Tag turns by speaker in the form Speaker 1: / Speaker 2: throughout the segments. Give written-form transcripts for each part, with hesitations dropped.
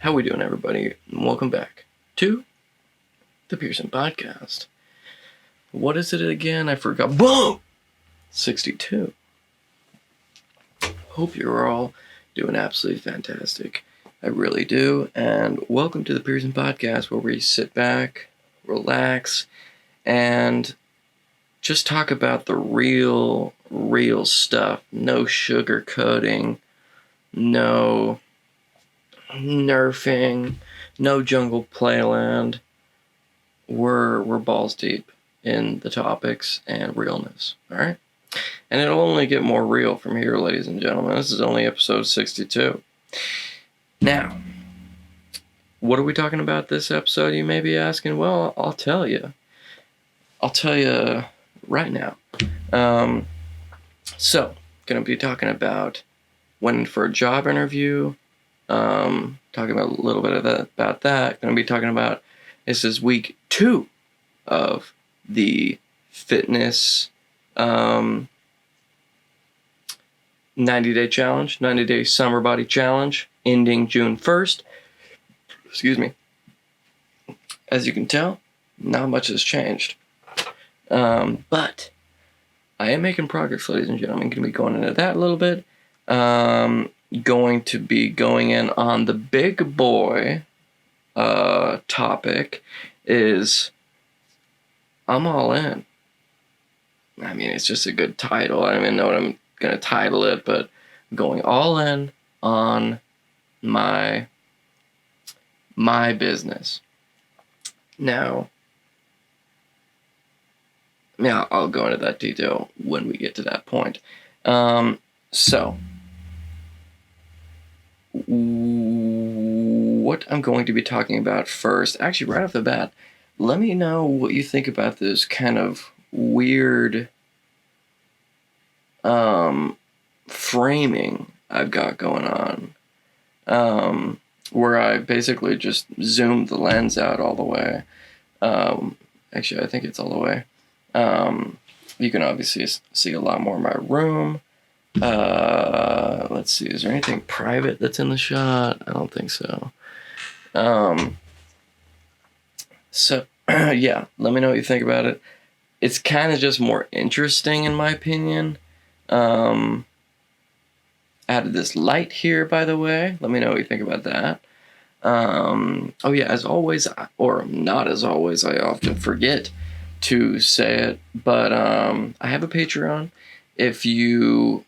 Speaker 1: How we doing, everybody? Welcome back to the Pearson podcast. What is it again? I forgot. Boom! 62. Hope you're all doing absolutely fantastic. I really do. And welcome to the Pearson podcast, where we sit back, relax, and just talk about the real stuff. No sugarcoating, no nerfing, no jungle playland. We're balls deep in the topics and realness, all right? And it'll only get more real from here, ladies and gentlemen. This is only episode 62. Now, what are we talking about this episode, you may be asking? Well, I'll tell you. I'll tell you right now. So, going to be talking about when for a job interview, talking about a little bit of that, about that. Going to be talking about, this is week 2 of the fitness 90-day challenge, 90-day summer body challenge, ending June 1st. Excuse me. As you can tell, not much has changed. But I am making progress, ladies and gentlemen. Going to be going into that a little bit. Going to be going in on the big boy topic is I'm all in. I mean, it's just a good title. I don't even know what I'm going to title it, but I'm going all in on my business. Now, yeah, I'll go into that detail when we get to that point. So, what I'm going to be talking about first, actually right off the bat, let me know what you think about this kind of weird framing I've got going on, where I basically just zoomed the lens out all the way. Actually, I think it's all the way. You can obviously see a lot more of my room. Let's see, is there anything private that's in the shot? I don't think so. So, yeah, let me know what you think about it. It's kind of just more interesting, in my opinion. Added this light here, by the way. Let me know what you think about that. Oh yeah, as always, or not as always, I often forget to say it, but I have a Patreon. If you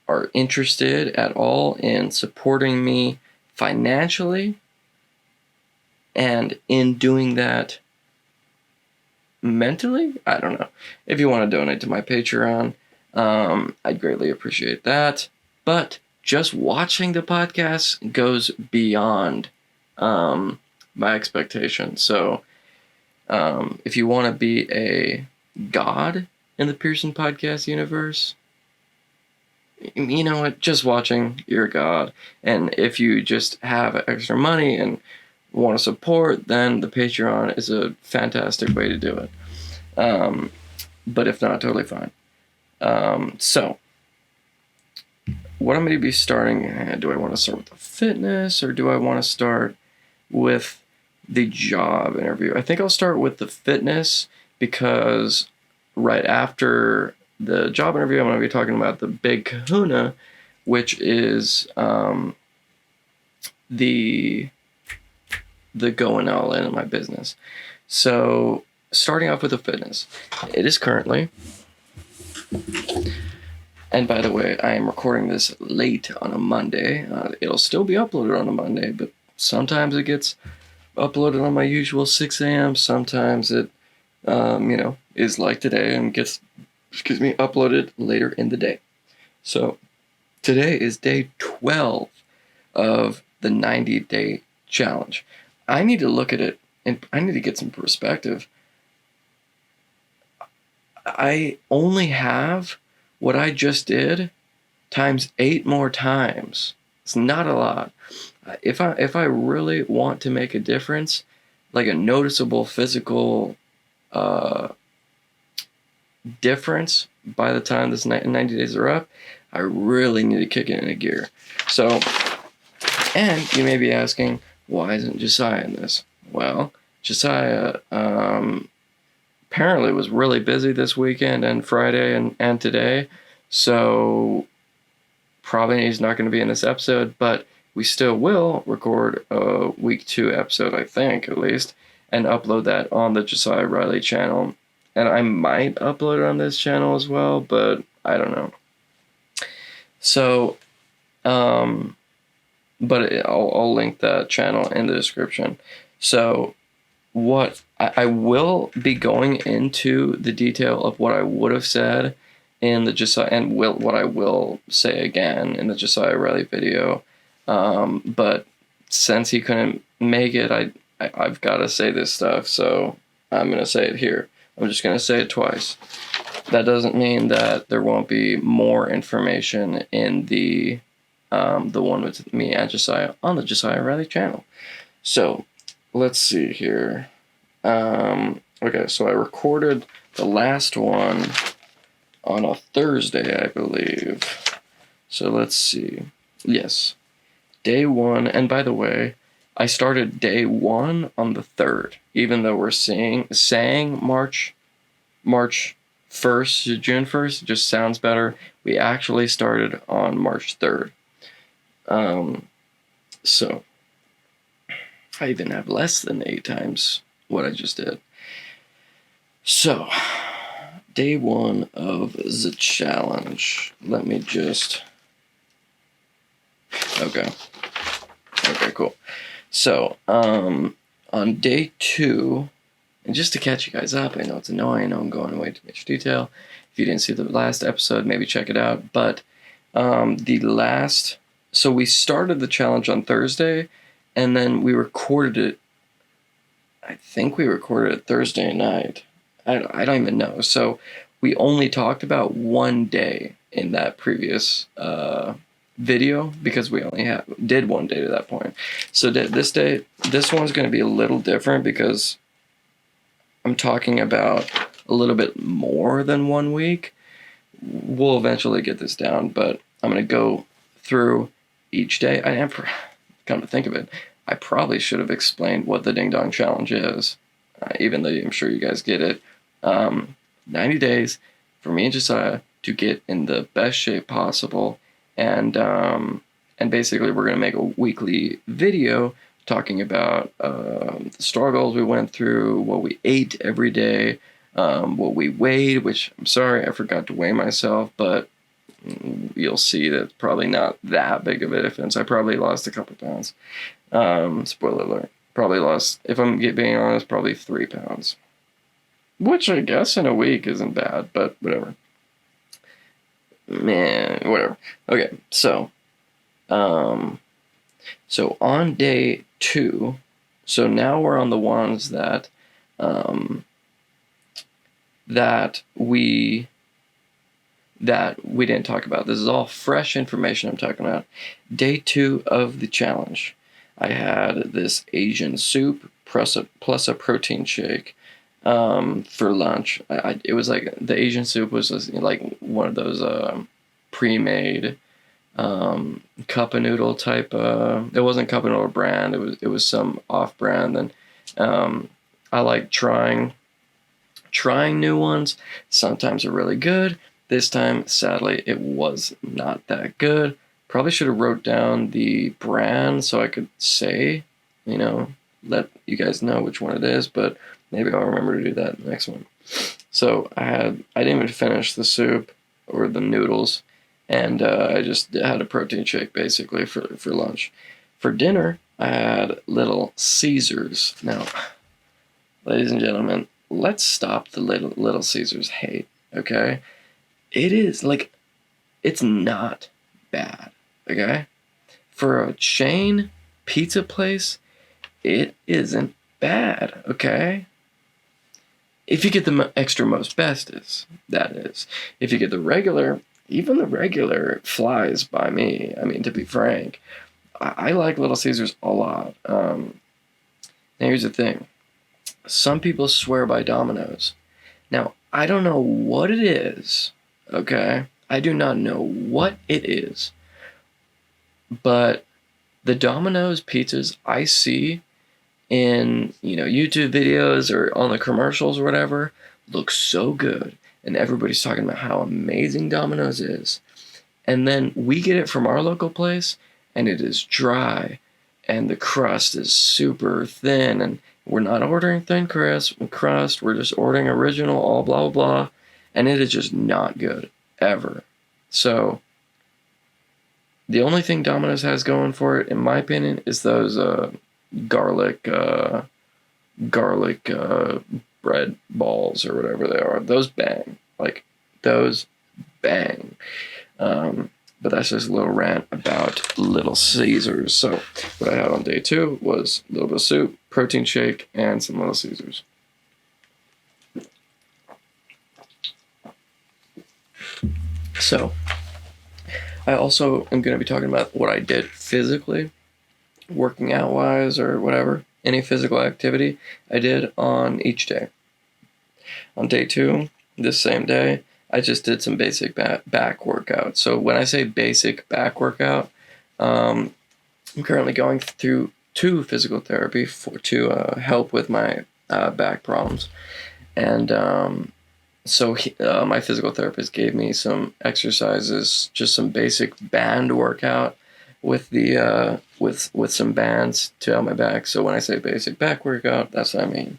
Speaker 1: are interested at all in supporting me financially and in doing that mentally, I don't know. If you want to donate to my Patreon, I'd greatly appreciate that. But just watching the podcast goes beyond my expectations. So if you want to be a god in the Pearson podcast universe, you know what? Just watching, you're a god. And if you just have extra money and want to support, then the Patreon is a fantastic way to do it. But if not, totally fine. So, what I'm going to be starting, do I want to start with the fitness, or do I want to start with the job interview? I think I'll start with the fitness, because right after the job interview, I'm going to be talking about the big kahuna, which is the going all in my business. So, starting off with the fitness. It is currently, and by the way, I am recording this late on a Monday. It'll still be uploaded on a Monday, but sometimes it gets uploaded on my usual 6 a.m. Sometimes it, is like today and gets, uploaded later in the day. So today is day 12 of the 90-day challenge. I need to look at it, and I need to get some perspective. I only have what I just did times 8 more times. It's not a lot. If I really want to make a difference, like a noticeable physical difference by the time this 90 days are up, I really need to kick it into gear. So, and you may be asking, why isn't Josiah in this? Well, Josiah apparently was really busy this weekend and Friday and today, so probably he's not going to be in this episode, but we still will record a week 2 episode, I think, at least, and upload that on the Josiah Riley channel. And I might upload it on this channel as well, but I don't know. So, but I'll link that channel in the description. So, what I will be going into the detail of what I would have said in the Josiah, and what I will say again in the Josiah Riley video. But since he couldn't make it, I've got to say this stuff, so I'm gonna say it here. I'm just gonna say it twice. That doesn't mean that there won't be more information in the one with me and Josiah on the Josiah Riley channel. So let's see here. Okay, so I recorded the last one on a Thursday, I believe. So let's see. Yes, day 1. And by the way, I started day 1 on the 3rd, even though we're saying March 1st to June 1st. It just sounds better. We actually started on March 3rd. So I even have less than 8 times what I just did. So, day 1 of the challenge. Let me just... Okay, cool. So, on day 2, and just to catch you guys up, I know it's annoying, I know I'm going way too much detail. If you didn't see the last episode, maybe check it out. But so we started the challenge on Thursday, and then we recorded it. I think we recorded it Thursday night. I don't even know. So we only talked about one day in that previous video, because we only did one day to that point. So this one's going to be a little different, because I'm talking about a little bit more than 1 week. We'll eventually get this down, but I'm going to go through each day. Come to think of it, I probably should have explained what the Ding Dong Challenge is, even though I'm sure you guys get it. 90 days for me and Josiah to get in the best shape possible, and basically we're going to make a weekly video talking about the struggles we went through, what we ate every day, what we weighed, which I'm sorry I forgot to weigh myself, but you'll see that's probably not that big of a difference. I probably lost a couple pounds. Spoiler alert. Probably lost, if I'm being honest, probably 3 pounds. Which I guess in a week isn't bad, but whatever. Man, whatever. Okay, so on day 2, so now we're on the ones that we didn't talk about. This is all fresh information I'm talking about. Day 2 of the challenge. I had this Asian soup plus a protein shake for lunch. It was like, the Asian soup was like one of those pre-made cup of noodle type. It wasn't cup of noodle brand. It was some off brand. And I like trying new ones. Sometimes they're really good. This time, sadly, it was not that good. Probably should have wrote down the brand so I could say, let you guys know which one it is, but maybe I'll remember to do that in the next one. So I didn't even finish the soup or the noodles, and I just had a protein shake basically for lunch. For dinner, I had Little Caesars. Now, ladies and gentlemen, let's stop the Little Caesars hate, okay? It is, it's not bad, okay? For a chain pizza place, it isn't bad, okay? If you get the extra most bestest, that is. If you get the regular, even the regular flies by me. I mean, to be frank, I like Little Caesars a lot. Now, here's the thing. Some people swear by Domino's. Now, I don't know what it is, okay? I do not know what it is. But The Domino's pizzas I see in, YouTube videos or on the commercials or whatever look so good. And everybody's talking about how amazing Domino's is. And then we get it from our local place, and it is dry, and the crust is super thin, and we're not ordering thin crust, we're just ordering original, all blah, blah, blah, and it is just not good, ever. So, the only thing Domino's has going for it, in my opinion, is those garlic bread balls or whatever they are. Those bang. Like, those bang. But that's just a little rant about Little Caesars. So what I had on day 2 was a little bit of soup, protein shake, and some Little Caesars. So I also am going to be talking about what I did physically, working out wise or whatever, any physical activity I did on each day. On day 2, this same day, I just did some basic back workout. So when I say basic back workout, I'm currently going through 2 physical therapy to help with my back problems. And so my physical therapist gave me some exercises, just some basic band workout with the with some bands to help my back. So when I say basic back workout, that's what I mean.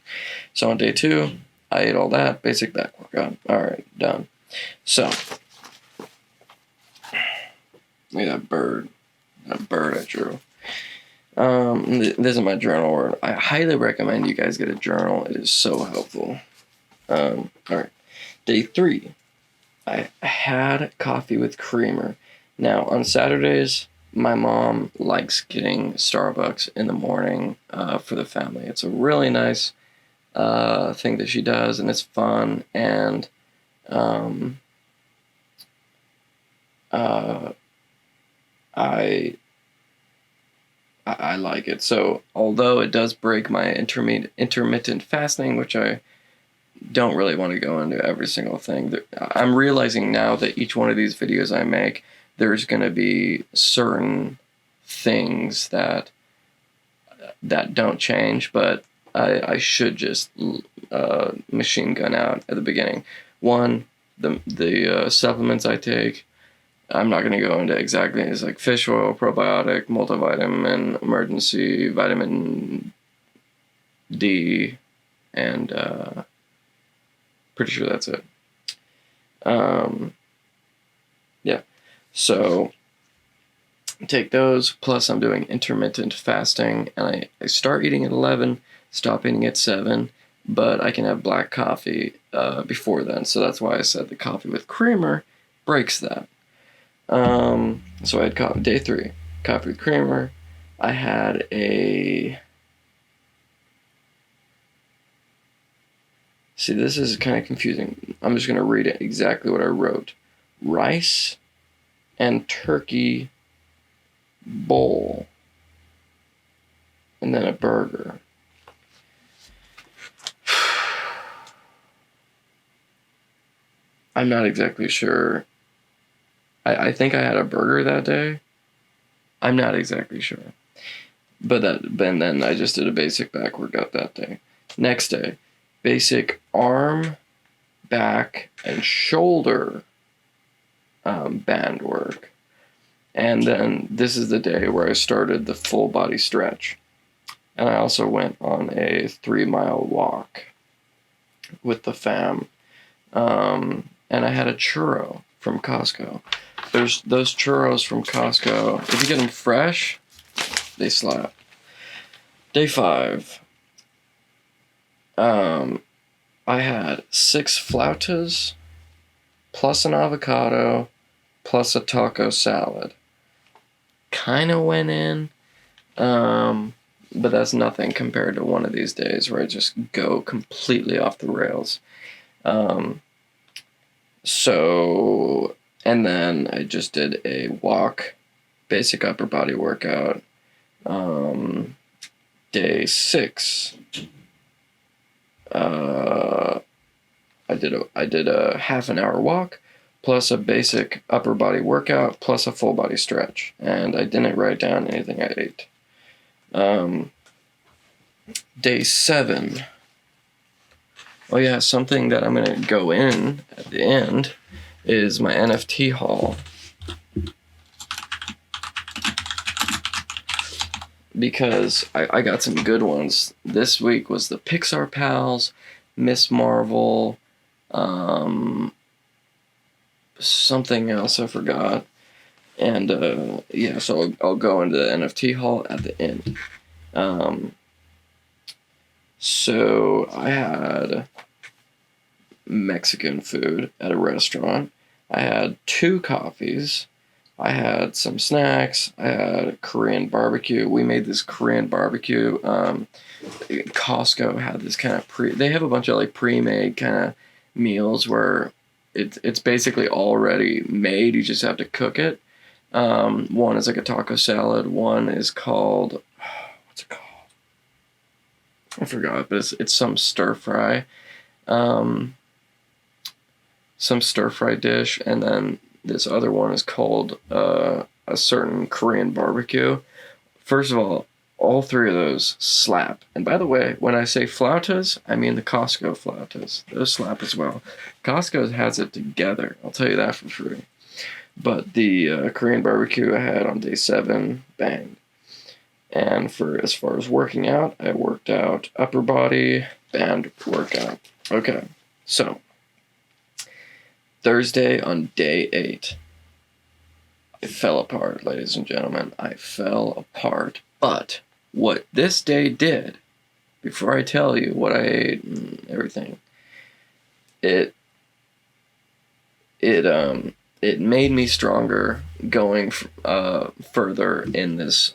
Speaker 1: So on day 2, I ate all that basic back workout. All right, done. So, look at that bird I drew. This is my journal word. I highly recommend you guys get a journal. It is so helpful. All right, day 3, I had coffee with creamer. Now, on Saturdays, my mom likes getting Starbucks in the morning for the family. It's a really nice thing that she does, and it's fun, and I like it. So although it does break my intermittent fasting, which I don't really want to go into every single thing, I'm realizing now that each one of these videos I make, there's going to be certain things that don't change, but I should just machine gun out at the beginning. One, the supplements I take, I'm not going to go into exactly. It's like fish oil, probiotic, multivitamin, emergency vitamin D, and pretty sure that's it. Yeah. So take those, plus I'm doing intermittent fasting, and I start eating at 11, stop eating at 7, but I can have black coffee before then. So that's why I said the coffee with creamer breaks that. So I had day 3, coffee with creamer. I had see, this is kind of confusing. I'm just going to read it exactly what I wrote. Rice and turkey bowl. And then a burger. I'm not exactly sure. I think I had a burger that day. I'm not exactly sure. But then I just did a basic back workout that day. Next day, basic arm, back, and shoulder band work. And then this is the day where I started the full body stretch. And I also went on a 3-mile walk with the fam. And I had a churro from Costco. There's those churros from Costco. If you get them fresh, they slap. Day 5. I had 6 flautas, plus an avocado, plus a taco salad. Kind of went in, but that's nothing compared to one of these days where I just go completely off the rails. So, and then I just did a walk, basic upper body workout. Day 6, I did a half an hour walk plus a basic upper body workout, plus a full body stretch. And I didn't write down anything I ate. Day 7. Oh yeah, something that I'm going to go in at the end is my NFT haul. Because I got some good ones. This week was the Pixar Pals, Miss Marvel, something else I forgot. And yeah, so I'll go into the NFT haul at the end. So I had Mexican food at a restaurant. I had 2 coffees. I had some snacks. I had Korean barbecue. We made this Korean barbecue. Costco had this kind of they have a bunch of like pre-made kind of meals where it's basically already made. You just have to cook it. One is like a taco salad. One is called, what's it called? I forgot, but it's some stir fry. Some stir fry dish, and then this other one is called a certain Korean barbecue. First of all 3 of those slap. And by the way, when I say flautas, I mean the Costco flautas. Those slap as well. Costco has it together. I'll tell you that for free. But the Korean barbecue I had on day 7, banged. And for as far as working out, I worked out upper body, band workout. Okay, so Thursday on day 8, I fell apart, ladies and gentlemen. I fell apart. But what this day did, before I tell you what I ate and everything, it made me stronger going further in this,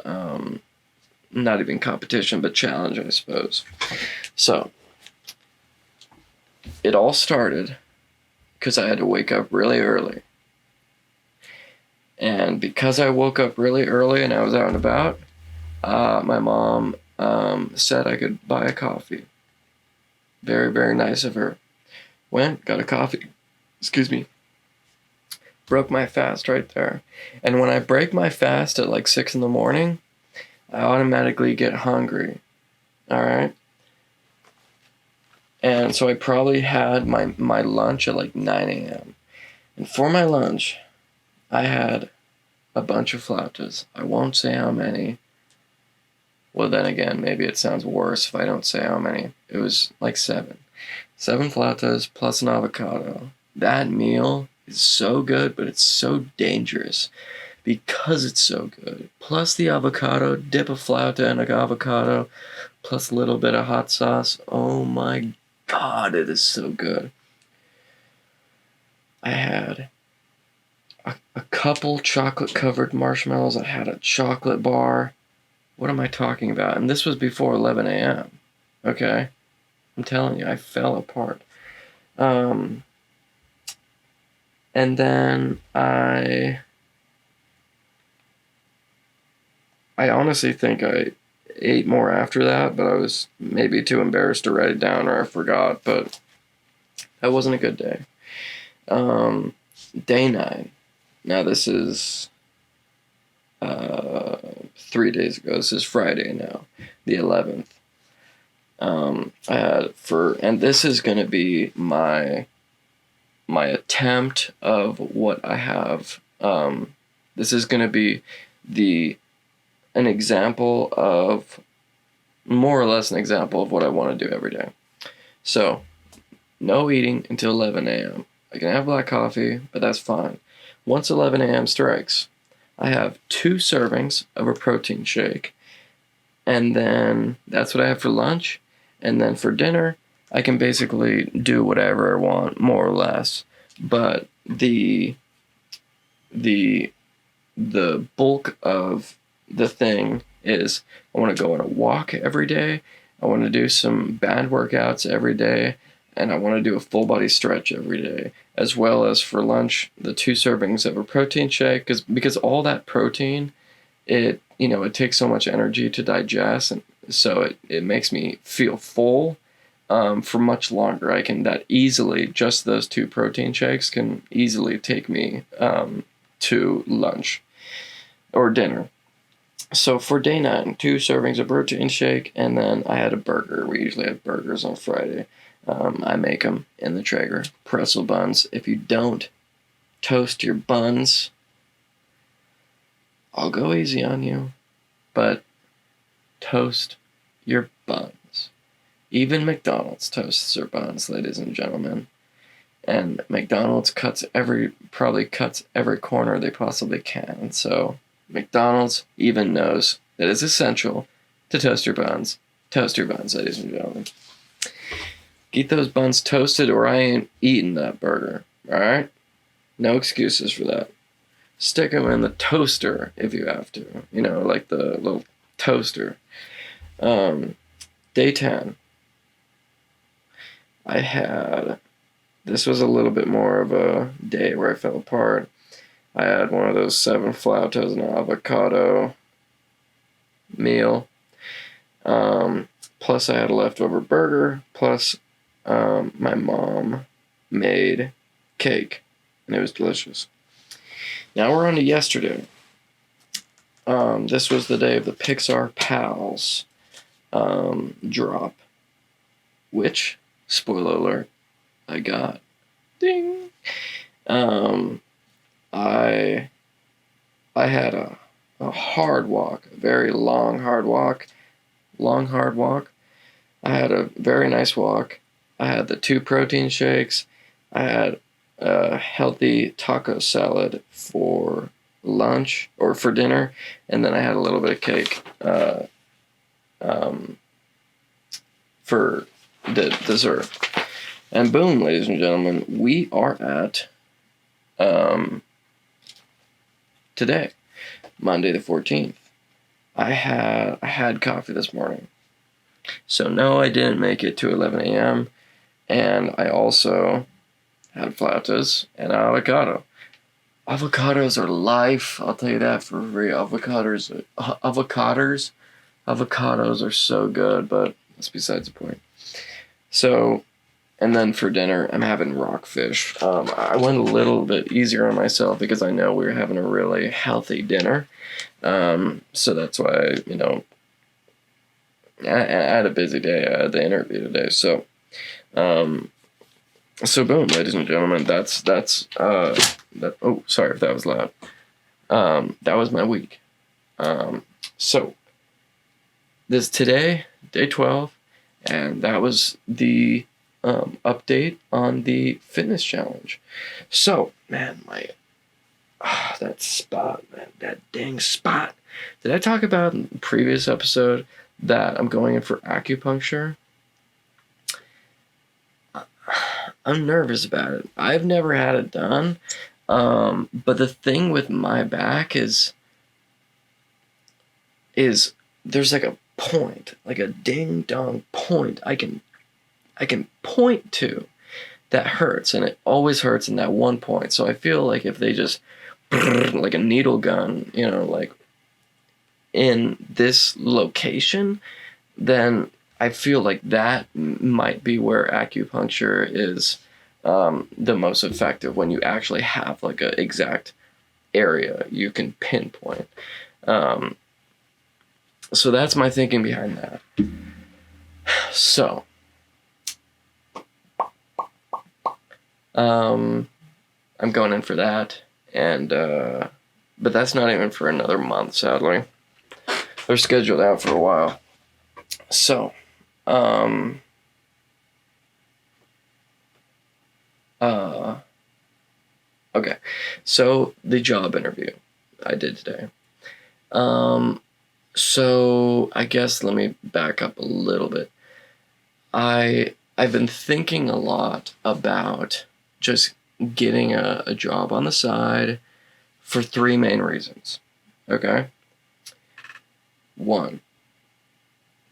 Speaker 1: not even competition, but challenge, I suppose. So, it all started because I had to wake up really early. And because I woke up really early and I was out and about, my mom said I could buy a coffee. Very, very nice of her. Went, got a coffee. Excuse me. Broke my fast right there. And when I break my fast at like 6 in the morning, I automatically get hungry. All right? And so I probably had my lunch at like 9 a.m. And for my lunch, I had a bunch of flautas. I won't say how many. Well, then again, maybe it sounds worse if I don't say how many. It was like 7. 7 flautas plus an avocado. That meal is so good, but it's so dangerous because it's so good. Plus the avocado, dip a flauta in an avocado, plus a little bit of hot sauce. Oh my God, it is so good. I had a couple chocolate-covered marshmallows. I had a chocolate bar. What am I talking about? And this was before 11 a.m. Okay? I'm telling you, I fell apart. And then I honestly think I ate more after that, but I was maybe too embarrassed to write it down, or I forgot, but that wasn't a good day. Day 9. Now this is 3 days ago. This is Friday now, the 11th. I had and this is going to be my attempt of what I have. This is going to be an example of, more or less an example of what I want to do every day. So, no eating until 11 a.m. I can have black coffee, but that's fine. Once 11 a.m. strikes, I have 2 servings of a protein shake, and then that's what I have for lunch. And then for dinner, I can basically do whatever I want, more or less. But the bulk of the thing is I want to go on a walk every day. I want to do some band workouts every day, and I want to do a full body stretch every day, as well as for lunch the 2 servings of a protein shake, because all that protein, it takes so much energy to digest, and so it makes me feel full. for much longer. I can that easily, just those 2 protein shakes can easily take me to lunch or dinner. So for day 9, 2 servings of protein shake, and then I had a burger. We usually have burgers on Friday. I make them in the Traeger. Pretzel buns. If you don't toast your buns, I'll go easy on you, but toast your buns. Even McDonald's toasts their buns, ladies and gentlemen. And McDonald's probably cuts every corner they possibly can. So McDonald's even knows that it's essential to toast your buns. Toast your buns, ladies and gentlemen. Get those buns toasted or I ain't eating that burger. Alright? No excuses for that. Stick them in the toaster if you have to. You know, like the little toaster. Day 10. This was a little bit more of a day where I fell apart. I had one of those 7 flautas and avocado meal. Plus I had a leftover burger. Plus my mom made cake. And it was delicious. Now we're on to yesterday. This was the day of the Pixar Pals drop. Which, spoiler alert, I got. Ding! I had a hard walk, a very long hard walk. I had a very nice walk. I had the 2 protein shakes. I had a healthy taco salad for lunch or for dinner, and then I had a little bit of cake for the dessert. And boom, ladies and gentlemen, we are at today, Monday the 14th. I had coffee this morning. So no, I didn't make it to 11 a.m. And I also had flautas and avocado. Avocados are life. I'll tell you that for free. Avocados are so good, but that's besides the point. So, and then for dinner, I'm having rockfish. I went a little bit easier on myself because I know we were having a really healthy dinner. So that's why, I had a busy day. I had the interview today. So boom, ladies and gentlemen, that's oh, sorry if that was loud. That was my week. So this today, day 12, and that was the update on the fitness challenge. So, man, that spot, man, that dang spot. Did I talk about in the previous episode that I'm going in for acupuncture? I'm nervous about it. I've never had it done. But the thing with my back is there's like a point, like a ding dong point I can point to that hurts, and it always hurts in that one point. So I feel like if they just like a needle gun, like in this location, then I feel like that might be where acupuncture is the most effective, when you actually have like an exact area you can pinpoint. So that's my thinking behind that. So I'm going in for that, and but that's not even for another month, sadly. They're scheduled out for a while. So okay, so the job interview I did today. So I guess let me back up a little bit. I've been thinking a lot about just getting a job on the side for 3 main reasons. Okay? 1,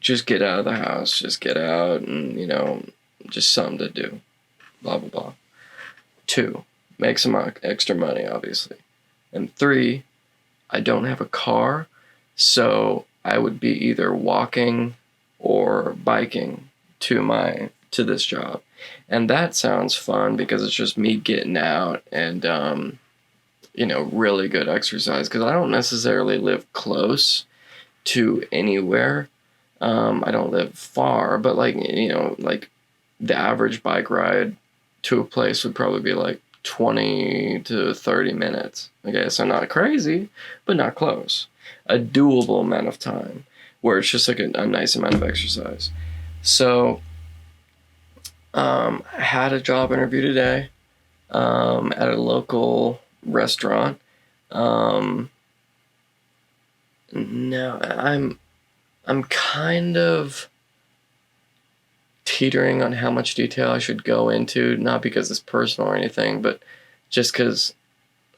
Speaker 1: just get out of the house, just get out and, just something to do. Blah, blah, blah. 2, make some extra money, obviously. And 3, I don't have a car, so I would be either walking or biking to my to this job. And that sounds fun because it's just me getting out and, really good exercise. Because I don't necessarily live close to anywhere. I don't live far, but like the average bike ride to a place would probably be like 20 to 30 minutes. Okay, so not crazy, but not close. A doable amount of time where it's just like a nice amount of exercise. So, I had a job interview today at a local restaurant. No, I'm kind of teetering on how much detail I should go into, not because it's personal or anything, but just because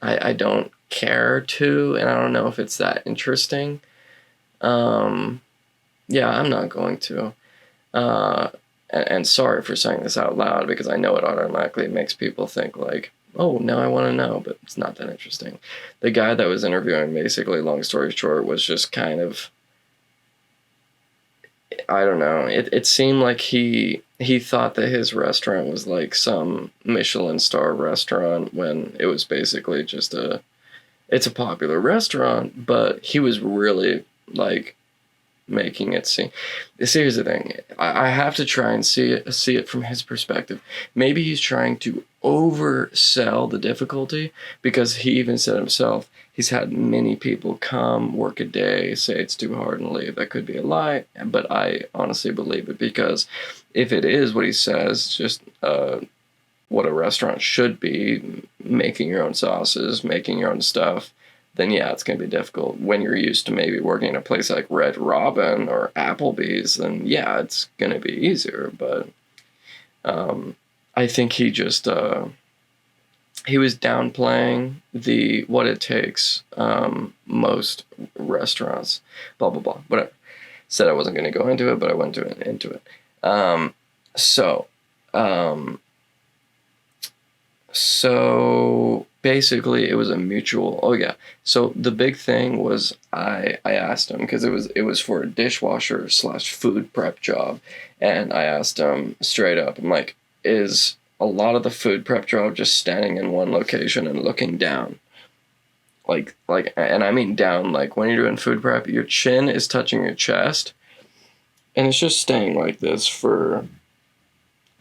Speaker 1: I don't care to, and I don't know if it's that interesting. Yeah, I'm not going to. And sorry for saying this out loud because I know it automatically makes people think like, oh, now I want to know, but it's not that interesting. The guy that was interviewing, basically, long story short, was just kind of, I don't know. It seemed like he thought that his restaurant was like some Michelin star restaurant when it was basically just it's a popular restaurant, but he was really like making it seem. See, here's the thing. I have to try and see it from his perspective. Maybe he's trying to oversell the difficulty because he even said himself he's had many people come, work a day, say it's too hard and leave. That could be a lie, but I honestly believe it because if it is what he says, just what a restaurant should be, making your own sauces, making your own stuff, then yeah, it's going to be difficult. When you're used to maybe working in a place like Red Robin or Applebee's, then yeah, it's going to be easier. But I think he just he was downplaying what it takes. Most restaurants, blah blah blah, whatever. Said I wasn't going to go into it, but I went into it. So basically it was a mutual. Oh yeah. So the big thing was I asked him because it was for a dishwasher / food prep job, and I asked him straight up. I'm like, is a lot of the food prep job just standing in one location and looking down? Like, and I mean down. Like when you're doing food prep, your chin is touching your chest, and it's just staying like this for,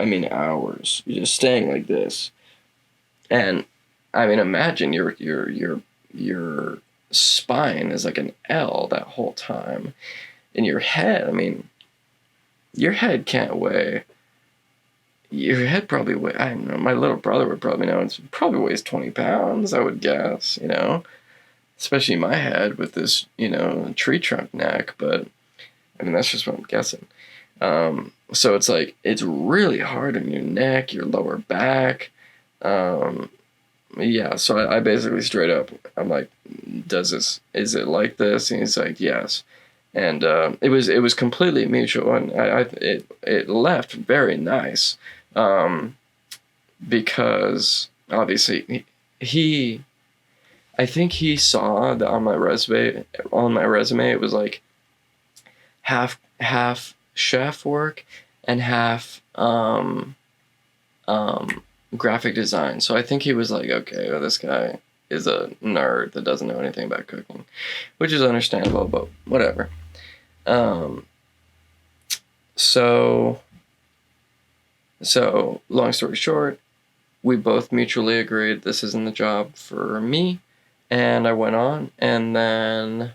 Speaker 1: I mean, hours. You're just staying like this. And I mean, imagine your spine is like an L that whole time. In your head, I mean, your head can't weigh. Your head probably weigh. I don't know. My little brother would probably know. It probably weighs 20 pounds, I would guess. Especially my head with this, tree trunk neck. But I mean, that's just what I'm guessing. So it's like it's really hard on your neck, your lower back. Yeah, so I basically straight up, I'm like, is it like this? And he's like, yes. And it was completely mutual, and it left very nice, because obviously I think he saw that on my resume it was like half chef work and half graphic design. So I think he was like, okay, well, this guy is a nerd that doesn't know anything about cooking, which is understandable, but whatever. So long story short, we both mutually agreed this isn't the job for me, and I went on, and then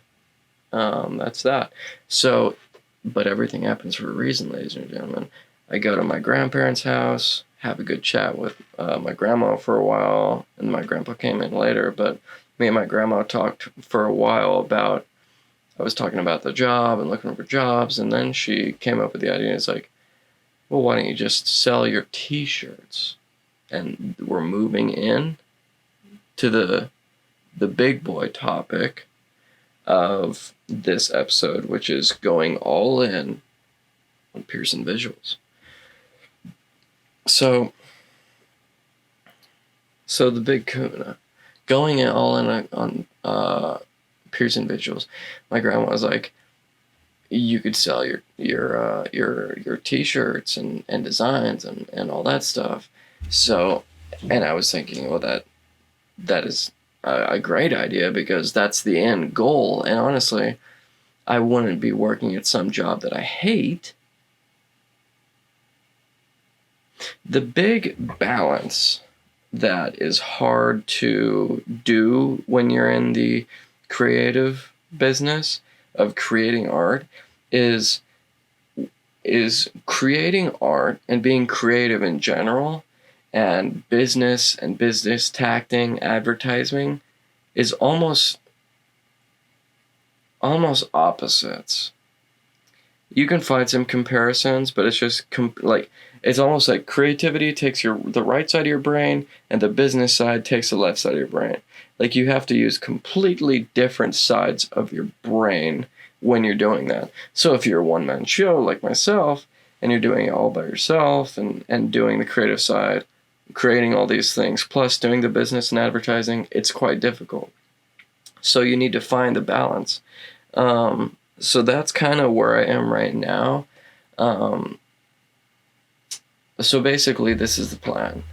Speaker 1: that's that. So, but everything happens for a reason, ladies and gentlemen. I go to my grandparents' house, have a good chat with my grandma for a while, and my grandpa came in later, but me and my grandma talked for a while about, I was talking about the job and looking for jobs, and then she came up with the idea, it's like, well, why don't you just sell your t-shirts? And we're moving in to the big boy topic of this episode, which is going all in on PearsonVisuals. So the big kahuna, going all in on PearsonVisuals. My grandma was like, you could sell your t-shirts and designs and all that stuff. So, and I was thinking, well, that is a great idea, because that's the end goal. And honestly, I wouldn't be working at some job that I hate. The big balance that is hard to do when you're in the creative business of creating art is creating art and being creative in general, and business tacting, advertising is almost opposites. You can find some comparisons, but it's just like, it's almost like creativity takes the right side of your brain, and the business side takes the left side of your brain. Like, you have to use completely different sides of your brain when you're doing that. So if you're a one-man show like myself, and you're doing it all by yourself, and doing the creative side, creating all these things, plus doing the business and advertising, it's quite difficult. So you need to find the balance. So that's kind of where I am right now. So basically, this is the plan.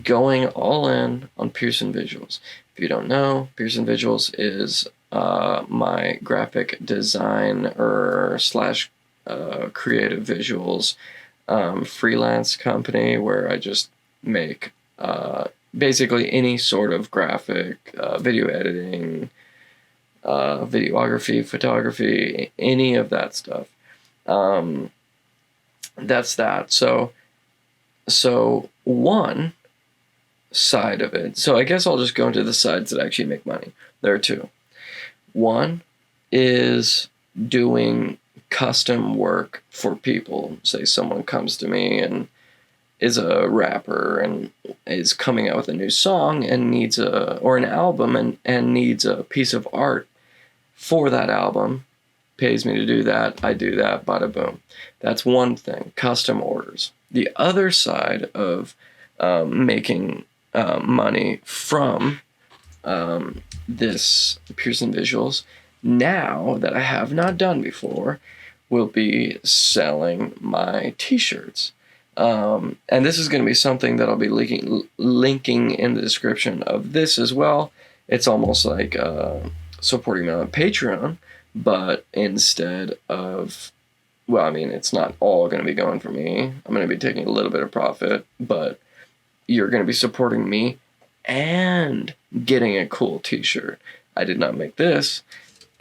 Speaker 1: Going all in on PearsonVisuals. If you don't know, PearsonVisuals is my graphic design slash creative visuals freelance company, where I just make basically any sort of graphic, video editing, videography, photography, any of that stuff. That's that. So one side of it. So I guess I'll just go into the sides that actually make money. There are two. One is doing custom work for people. Say someone comes to me and is a rapper and is coming out with a new song and needs an album and needs a piece of art for that album, pays me to do that, I do that, bada boom. That's one thing, custom orders. The other side of making money from this PearsonVisuals, now that I have not done before, will be selling my t-shirts. And this is going to be something that I'll be linking in the description of this as well. It's almost like supporting me on Patreon, but instead of, well, I mean, it's not all going to be going for me. I'm going to be taking a little bit of profit, but you're going to be supporting me and getting a cool t-shirt. I did not make this,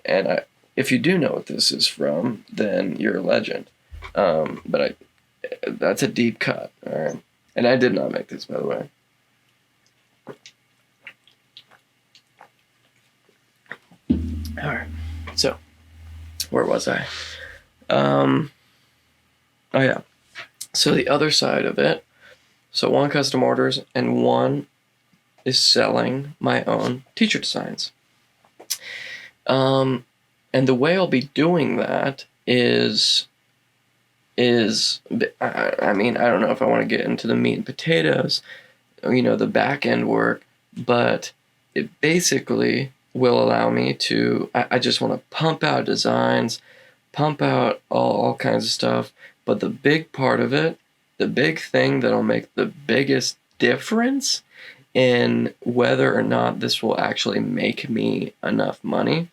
Speaker 1: and if you do know what this is from, then you're a legend. But that's a deep cut, all right? And I did not make this, by the way. All right, so where was I? Oh yeah. So the other side of it, so one custom orders and one is selling my own t-shirt designs. And the way I'll be doing that is I mean, I don't know if I want to get into the meat and potatoes, the back end work, but it basically will allow me to, I just want to pump out designs, pump out all kinds of stuff. But the big part of it, the big thing that'll make the biggest difference in whether or not this will actually make me enough money,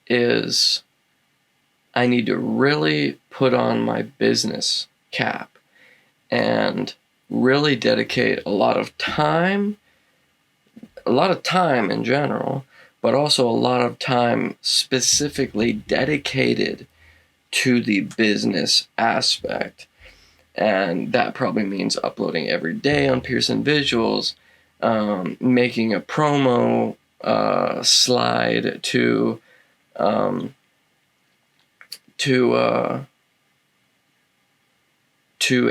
Speaker 1: is I need to really put on my business cap and really dedicate a lot of time in general, but also a lot of time specifically dedicated to the business aspect. And that probably means uploading every day on PearsonVisuals, making a promo slide to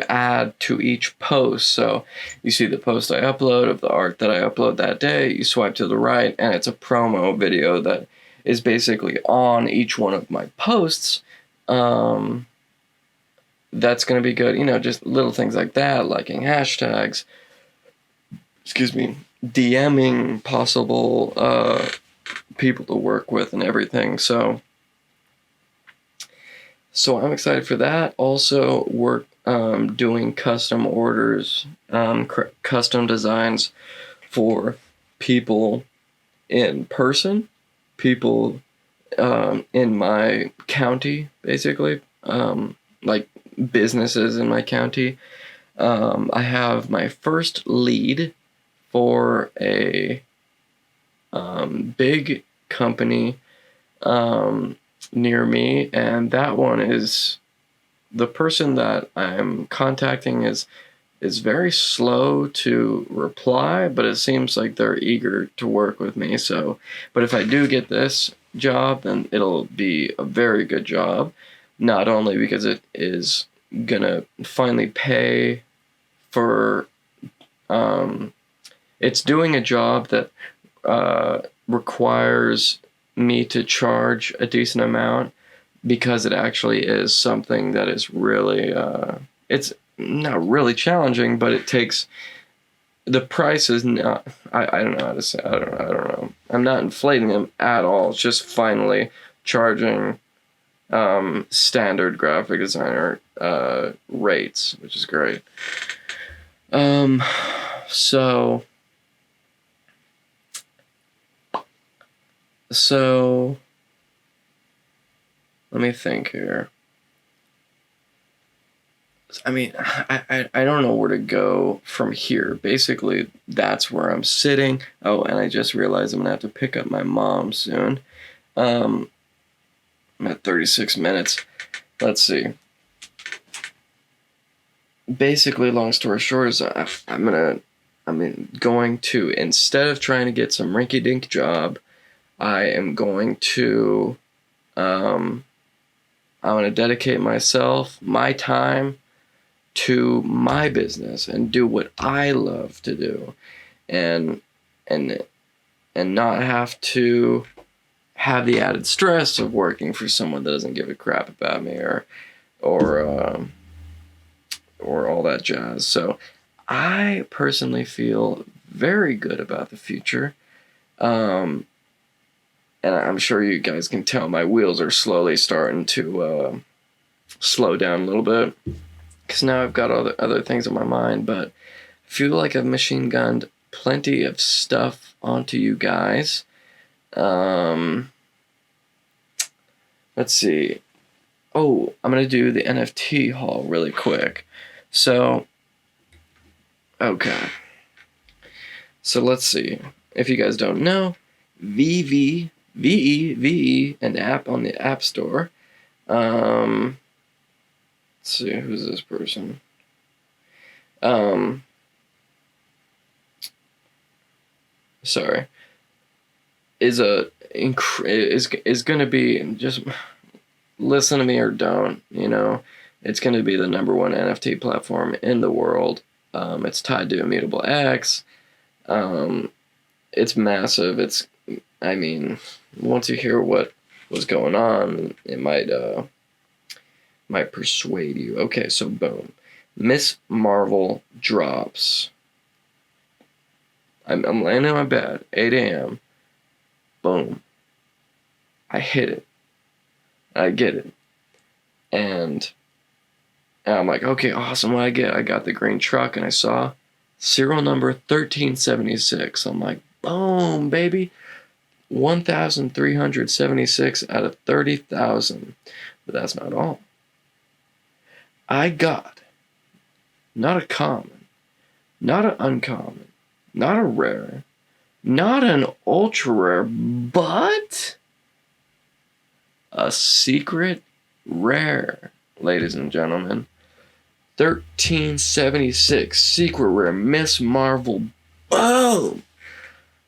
Speaker 1: add to each post. So you see the post I upload of the art that I upload that day, you swipe to the right, and it's a promo video that is basically on each one of my posts. That's going to be good. Just little things like that, liking hashtags, DMing possible people to work with and everything. So I'm excited for that. Also, work doing custom orders, custom designs for people in Pearson, people in my county, basically, like businesses in my county. I have my first lead for a big company near me, and that one is the person that I'm contacting is very slow to reply, but it seems like they're eager to work with me. So, but if I do get this job, then it'll be a very good job, not only because it is gonna finally pay for it's doing a job that requires me to charge a decent amount, because it actually is something that is really it's not really challenging, but it takes the price is not, I don't know how to say, I don't know, I'm not inflating them at all. It's just finally charging standard graphic designer rates, which is great. So let me think here. I mean, I don't know where to go from here. Basically, that's where I'm sitting. Oh, and I just realized I'm gonna have to pick up my mom soon. I'm at 36 minutes. Let's see. Basically, long story short, is I'm going to, instead of trying to get some rinky-dink job, I am going to I'm going to dedicate my time to my business and do what I love to do, and not have to have the added stress of working for someone that doesn't give a crap about me or all that jazz. So I personally feel very good about the future. And I'm sure you guys can tell my wheels are slowly starting to slow down a little bit, because now I've got other things on my mind, but I feel like I've machine gunned plenty of stuff onto you guys. Let's see. Oh, I'm going to do the NFT haul really quick. So, okay. So let's see. If you guys don't know, VeVe, VeVe, an app on the App Store. Let's see, who's this person? Sorry. Is gonna be, just listen to me or don't, it's gonna be the number one NFT platform in the world. It's tied to Immutable X. It's massive. Once you hear what was going on, it might persuade you. Okay, so boom. Miss Marvel drops. I'm laying in my bed, 8 a.m. Boom. I hit it. I get it. And I'm like, okay, awesome. What I get? I got the green truck, and I saw serial number 1376. I'm like, boom, baby. 1,376 out of 30,000. But that's not all. I got not a common, not an uncommon, not a rare, not an ultra rare, but a secret rare, ladies and gentlemen. 1376 secret rare Miss Marvel. Boom!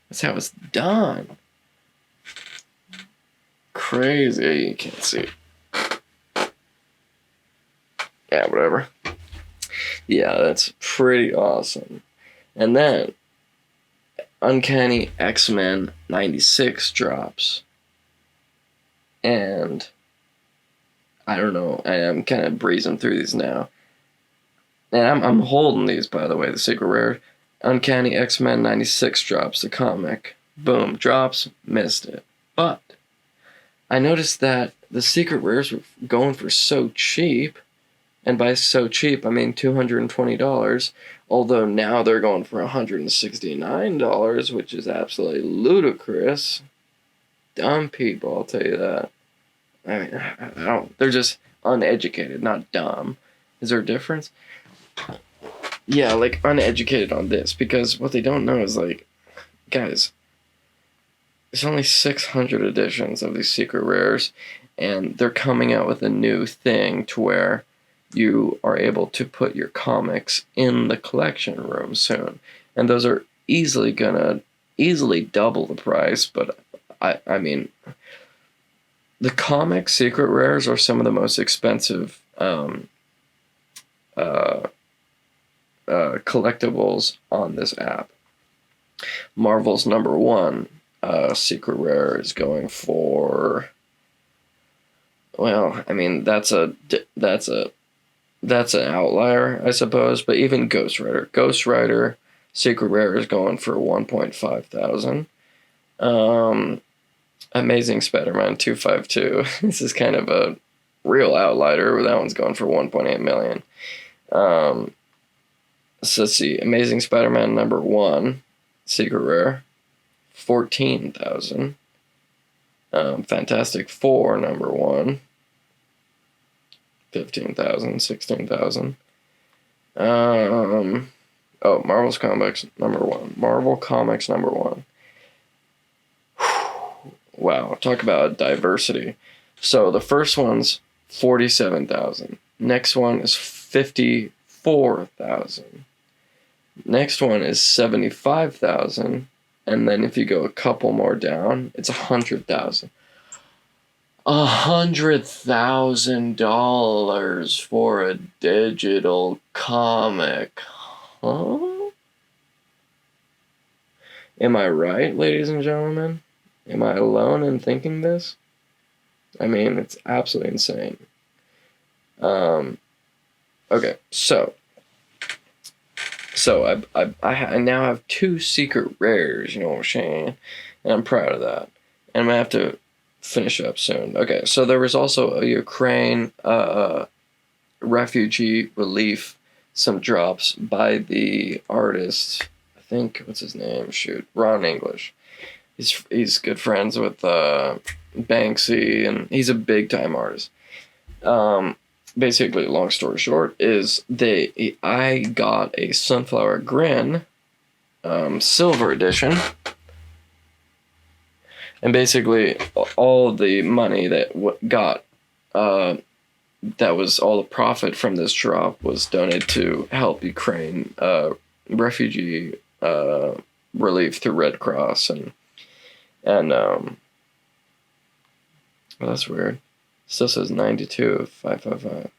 Speaker 1: That's how it's done. Crazy. You can't see it. Yeah, whatever. Yeah, that's pretty awesome. And then Uncanny X-Men 96 drops. And I don't know, I'm kind of breezing through these now. And I'm holding these, by the way, the secret rare. Uncanny X-Men 96 drops, the comic. Boom, drops, missed it. But I noticed that the secret rares were going for so cheap, and by so cheap I mean $220, although now they're going for $169, which is absolutely ludicrous. Dumb people, I'll tell you that. I mean, I don't, they're just uneducated, not dumb. Is there a difference? Yeah, like uneducated on this, because what they don't know is, like, guys, there's only 600 editions of these secret rares, and they're coming out with a new thing to where you are able to put your comics in the collection room soon. And those are easily double the price, but I mean, the comic secret rares are some of the most expensive collectibles on this app. Marvel's #1 secret rare is going for, well, I mean, that's an outlier, I suppose, but even Ghost Rider secret rare is going for 1.5 thousand. Amazing Spider-Man 252. This is kind of a real outlier. That one's going for 1.8 million. So let's see. Amazing Spider-Man #1 secret rare, 14,000. Fantastic Four #1, 15,000, 16,000. Marvel Comics #1. Wow, talk about diversity. So the first one's 47,000. Next one is 54,000. Next one is 75,000. And then if you go a couple more down, it's 100,000. $100,000 for a digital comic. Huh? Am I right, ladies and gentlemen? Am I alone in thinking this? I mean, it's absolutely insane. Okay, so I now have 2 secret rares, you know what I'm saying? And I'm proud of that. And I'm going to have to finish up soon. Okay, so there was also a Ukraine refugee relief, some drops by the artist, I think, what's his name? Shoot, Ron English. He's good friends with Banksy, and he's a big time artist. Basically, long story short, is I got a Sunflower Grin silver edition, and basically all the money that that was all the profit from this drop was donated to help Ukraine refugee relief through Red Cross and well, that's weird. Still says 92,555.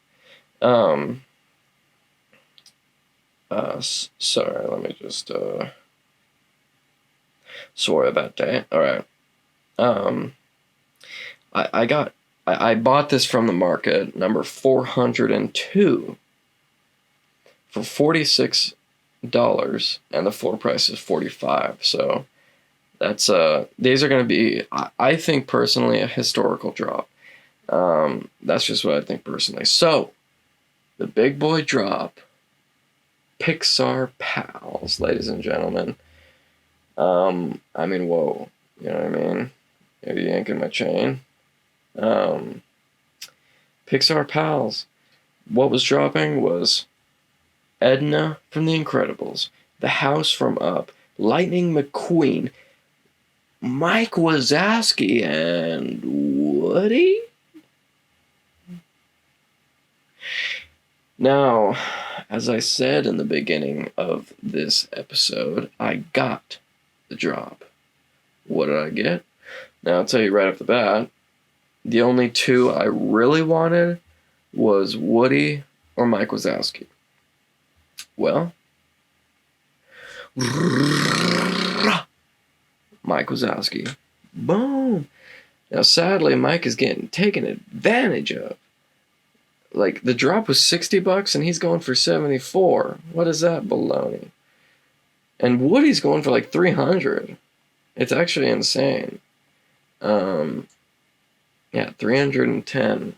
Speaker 1: Sorry, let me just sorry about that. All right. I bought this from the market, number 402, for $46, and the floor price is $45. So that's these are going to be, I think personally, a historical drop. That's just what I think personally. So the big boy drop, Pixar Pals, ladies and gentlemen. I mean, whoa, you know what I mean? Are you yanking my chain? Pixar Pals. What was dropping was Edna from The Incredibles, The House from Up, Lightning McQueen, Mike Wazowski, and Woody? Now, as I said in the beginning of this episode, I got the drop. What did I get? Now, I'll tell you right off the bat, the only 2 I really wanted was Woody or Mike Wazowski. Well, Mike Wazowski. Boom! Now, sadly, Mike is getting taken advantage of. Like, the drop was $60 and he's going for $74. What is that baloney? And Woody's going for like $300. It's actually insane. Yeah, 310.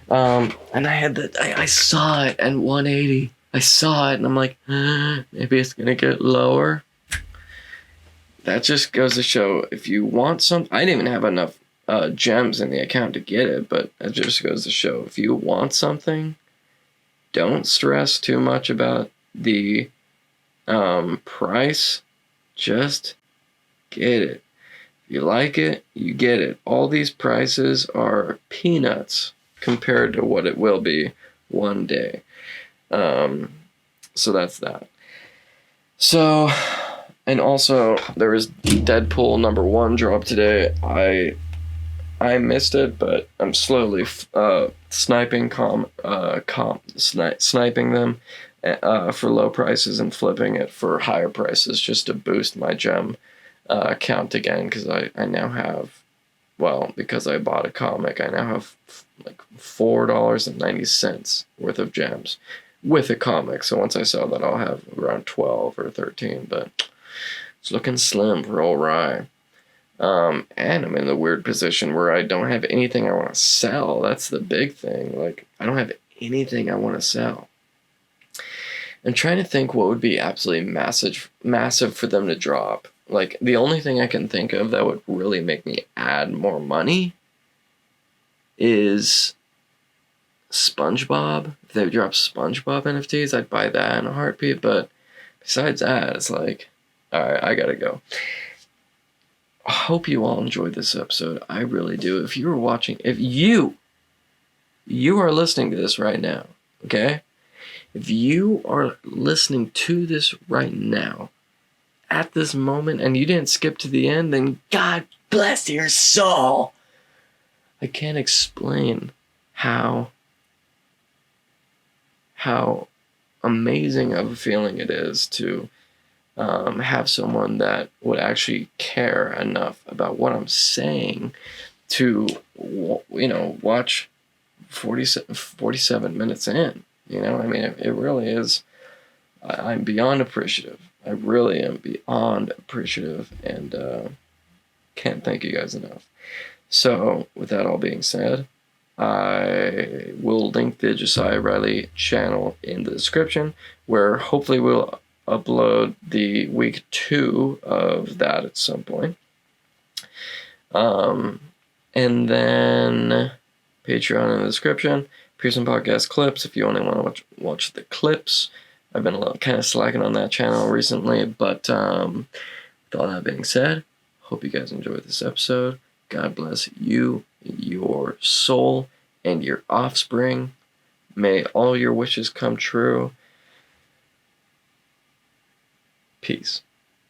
Speaker 1: And I saw it at 180. I saw it and I'm like, maybe it's gonna get lower. That just goes to show, if you want something, I didn't even have enough gems in the account to get it, but it just goes to show, if you want something, don't stress too much about the price. Just get it. If you like it, you get it. All these prices are peanuts compared to what it will be one day. So that's that. So, and also there was Deadpool #1 drop today. I missed it, but I'm slowly sniping them for low prices and flipping it for higher prices just to boost my gem count again, because I now have, well, because I bought a comic, I now have like $4.90 worth of gems with a comic. So once I sell that, I'll have around 12 or 13, but it's looking slim for all right. And I'm in the weird position where I don't have anything I want to sell. That's the big thing. Like, I don't have anything I want to sell. I'm trying to think what would be absolutely massive for them to drop. Like, the only thing I can think of that would really make me add more money is SpongeBob. If they drop SpongeBob NFTs, I'd buy that in a heartbeat. But besides that, it's like, all right, I gotta go. I hope you all enjoyed this episode. I really do. If you were watching, if you are listening to this right now, okay? If you are listening to this right now, at this moment, and you didn't skip to the end, then God bless your soul. I can't explain how amazing of a feeling it is to have someone that would actually care enough about what I'm saying to, watch 47 minutes in. I mean, it really is. I'm beyond appreciative. I really am beyond appreciative, and can't thank you guys enough. So, with that all being said, I will link the Josiah Riley channel in the description, where hopefully we'll upload the week 2 of that at some point. And then Patreon in the description. Pearson Podcast clips if you only want to watch the clips. I've been a little kind of slacking on that channel recently, but with all that being said, hope you guys enjoyed this episode. God bless you, your soul, and your offspring. May all your wishes come true. Peace.